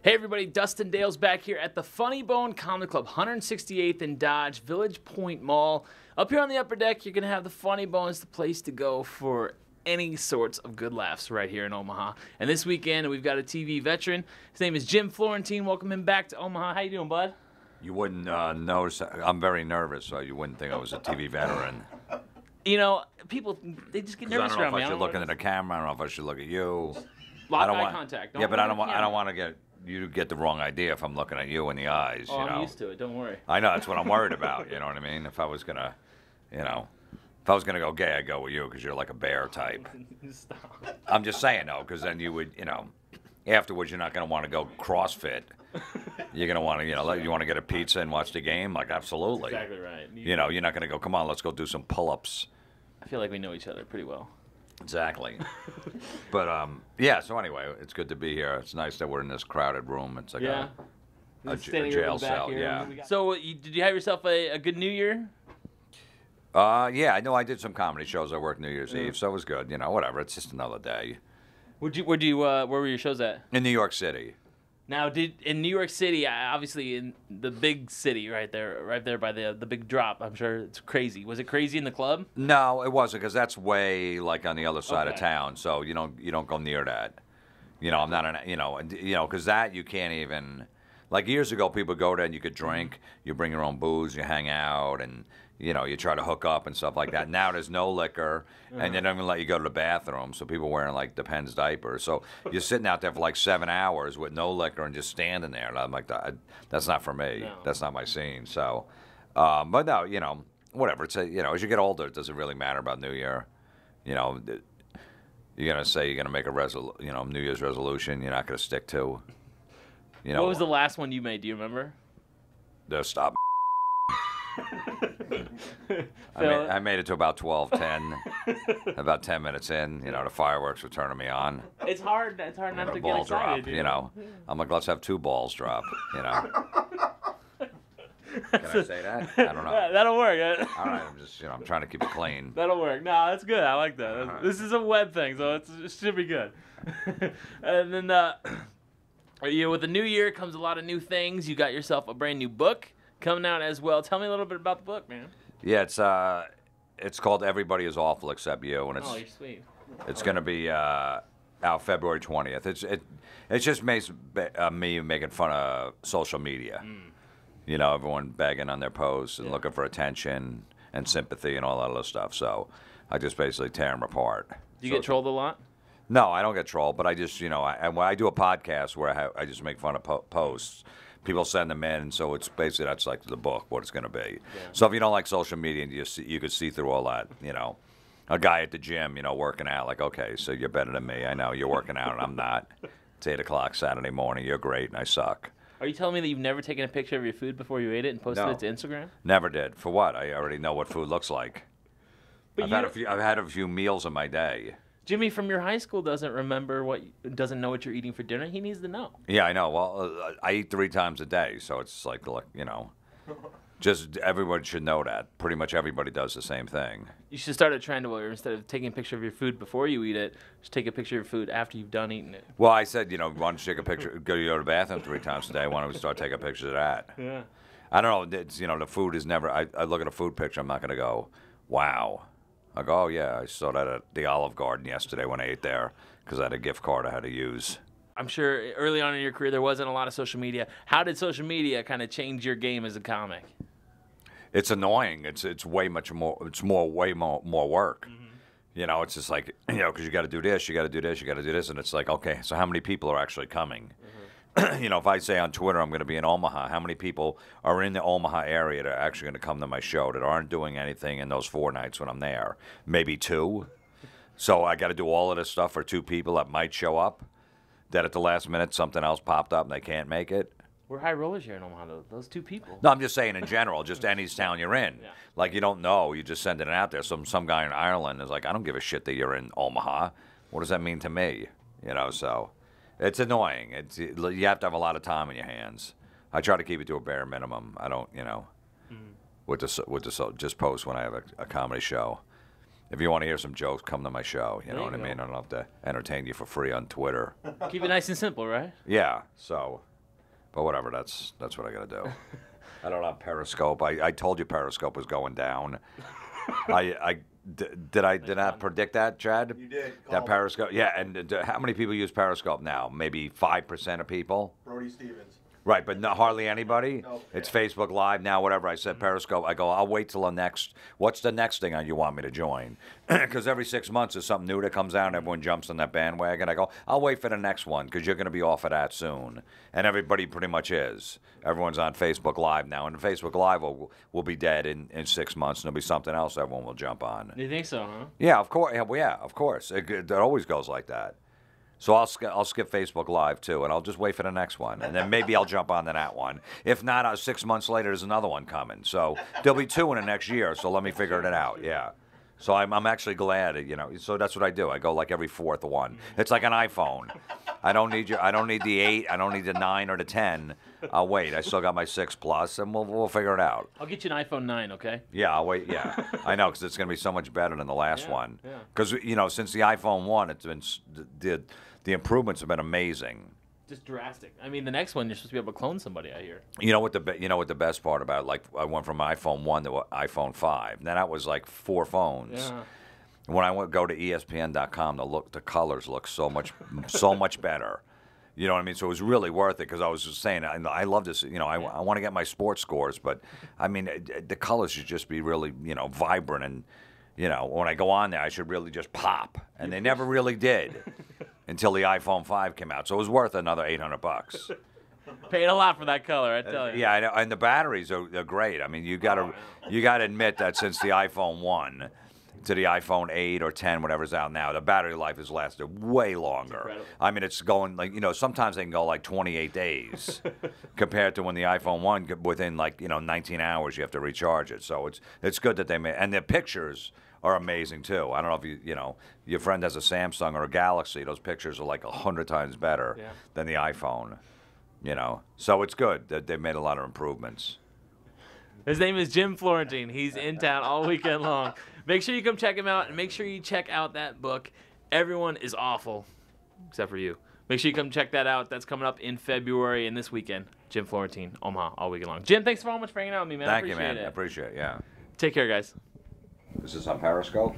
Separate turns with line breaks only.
Hey everybody, Dustin Dale's back here at the Funny Bone Comedy Club, 168th and Dodge, Village Point Mall. Up here on the upper deck, you're going to have the Funny Bones, the place to go for any sorts of good laughs right here in Omaha. And this weekend, we've got a TV veteran. His name is Jim Florentine. Welcome him back to Omaha. How you doing, bud?
You wouldn't notice. I'm very nervous, so you wouldn't think I was a TV veteran.
You know, people, they just get nervous around me.
I don't know if I should look into the camera. I don't know if I should look at you.
Lock eye contact.
Yeah, but I don't want to get you to get the wrong idea if I'm looking at you in the eyes.
Oh,
you know?
I'm used to it. Don't worry.
I know that's what I'm worried about. You know what I mean? If I was gonna, if I was gonna go gay, I'd go with you because you're like a bear type.
Stop.
I'm just saying though, because then you would, afterwards you're not gonna want to go CrossFit. You're gonna want to, you want to get a pizza and watch the game. Like absolutely.
That's exactly right.
You're not gonna go. Come on, let's go do some pull-ups.
I feel like we know each other pretty well.
Exactly. But yeah, so anyway, it's good to be here. It's nice that we're in this crowded room. It's like a jail cell. Yeah.
So did you have yourself a good New Year?
Yeah, I know I did some comedy shows. I worked New Year's Eve, so it was good. Whatever. It's just another day.
Where were your shows at?
In New York City.
Now, in New York City, obviously in the big city right there by the big drop, I'm sure it's crazy. Was it crazy in the club?
No, it wasn't, because that's way like on the other side of town. So you don't go near that. I'm not because that you can't even. Like years ago, people go there and you could drink, you bring your own booze, you hang out, and you try to hook up and stuff like that. Now there's no liquor, and they don't even let you go to the bathroom. So people wearing like Depends diapers. So you're sitting out there for like 7 hours with no liquor and just standing there. And I'm like, that's not for me. No. That's not my scene. So, but no, whatever. It's as you get older, it doesn't really matter about New Year. You're gonna say you're gonna make a New Year's resolution. You're not gonna stick to.
What was the last one you made? Do you remember?
Stop. I made it to about 12:10. About 10 minutes in, the fireworks were turning me on.
It's hard not to get excited.
Drop, I'm like, let's have 2 balls drop. Can I say that? I don't know.
Yeah, that'll work.
All right, I'm just, I'm trying to keep it clean.
That'll work. No, that's good. I like that. Right. This is a web thing, so it should be good. And then, with the new year comes a lot of new things. You got yourself a brand new book coming out as well. Tell me a little bit about the book, man.
Yeah, it's called Everybody Is Awful Except You, and
you're sweet.
It's going to be out February 20th. It just makes me making fun of social media. Everyone begging on their posts and looking for attention and sympathy and all that other stuff. So I just basically tear them apart.
Do you get trolled a lot?
No, I don't get trolled, but I just, I do a podcast where I just make fun of posts. People send them in, so it's basically that's like the book, what it's going to be. Yeah. So if you don't like social media, you could see through all that. A guy at the gym, working out, like, okay, so you're better than me. I know you're working out, and I'm not. It's 8 o'clock Saturday morning. You're great, and I suck.
Are you telling me that you've never taken a picture of your food before you ate it and posted it to Instagram?
Never did. For what? I already know what food looks like. I've had a few meals in my day.
Jimmy from your high school doesn't know what you're eating for dinner. He needs to know.
Yeah, I know. Well, I eat 3 times a day, so it's like just everyone should know that. Pretty much everybody does the same thing. You
should start a trend where instead of taking a picture of your food before you eat it, just take a picture of your food after you've done eating it.
Well, I said, why don't you take a picture, go to the bathroom 3 times a day? Why don't we start taking pictures of that?
Yeah.
I don't know. It's, the food is never, I look at a food picture, I'm not going to go, wow. I go, oh, yeah, I saw that at the Olive Garden yesterday when I ate there because I had a gift card I had to use.
I'm sure early on in your career there wasn't a lot of social media. How did social media kind of change your game as a comic?
It's annoying. It's way more work. Mm-hmm. It's just like, because you got to do this, you got to do this, you got to do this, and it's like, okay, so how many people are actually coming? Mm-hmm. If I say on Twitter I'm going to be in Omaha, how many people are in the Omaha area that are actually going to come to my show that aren't doing anything in those 4 nights when I'm there? Maybe 2. So I got to do all of this stuff for 2 people that might show up, that at the last minute something else popped up and they can't make it.
We're high rollers here in Omaha, those 2 people.
No, I'm just saying in general, just any town you're in. Yeah. Like you don't know, you just send it out there. Some guy in Ireland is like, I don't give a shit that you're in Omaha. What does that mean to me? So... It's annoying. You have to have a lot of time in your hands. I try to keep it to a bare minimum. I don't, just post when I have a comedy show. If you want to hear some jokes, come to my show. You know what I mean? I don't have to entertain you for free on Twitter.
Keep it nice and simple, right?
Yeah. So But whatever, that's what I got to do. I don't have Periscope. I told you Periscope was going down. Did I predict that, Chad?
You did.
That Periscope. Yeah, and how many people use Periscope now? Maybe 5% of people.
Brody Stevens.
Right, but hardly anybody.
No.
It's Facebook Live now. Whatever I said, Periscope. I go. I'll wait till the next. What's the next thing you want me to join? Because every 6 months there's something new that comes out, and everyone jumps on that bandwagon. I go. I'll wait for the next one because you're going to be off of that soon, and everybody pretty much is. Everyone's on Facebook Live now, and Facebook Live will be dead in 6 months, and there'll be something else everyone will jump on.
You think so, huh?
Yeah, of course. Yeah, of course. It always goes like that. So I'll skip Facebook Live too, and I'll just wait for the next one, and then maybe I'll jump on to that one. If not, 6 months later, there's another one coming. So there'll be 2 in the next year. So let me figure it out. Yeah. So I'm actually glad, So that's what I do. I go like every 4th one. It's like an iPhone. I don't need the 8. I don't need the 9 or the 10. I'll wait. I still got my 6 Plus, and we'll figure it out.
I'll get you an iPhone 9, okay?
Yeah, I'll wait. Yeah, I know, because it's going to be so much better than the last one.
Yeah.
Because since the iPhone 1, it's been the improvements have been amazing.
Just drastic. I mean, the next one you're supposed to be able to clone somebody. I hear.
You know what the best part about? Like, I went from iPhone 1 to iPhone 5. Now that was like 4 phones.
Yeah.
When I go to ESPN.com, the colors look so much better. You know what I mean? So it was really worth it because I was just saying, I love this. I want to get my sports scores, but I mean, the colors should just be really, vibrant and. When I go on there, I should really just pop. And they never really did until the iPhone 5 came out. So it was worth another $800.
Paid a lot for that color, I tell you.
Yeah, I know. And the batteries are great. I mean, you got to admit that since the iPhone 1 to the iPhone 8 or 10, whatever's out now, the battery life has lasted way longer. I mean, it's going like, sometimes they can go like 28 days compared to when the iPhone 1, within like, 19 hours, you have to recharge it. So it's good that they made, and the pictures are amazing too. I don't know if your friend has a Samsung or a Galaxy, those pictures are like 100 times better than the iPhone, So it's good that they made a lot of improvements.
His name is Jim Florentine. He's in town all weekend long. Make sure you come check him out, and make sure you check out that book, Everyone is Awful, except for you. Make sure you come check that out. That's coming up in February and this weekend. Jim Florentine, Omaha, all weekend long. Jim, thanks so much for hanging out with me, man.
Thank you, man. I appreciate it, yeah.
Take care, guys.
Is this on Periscope?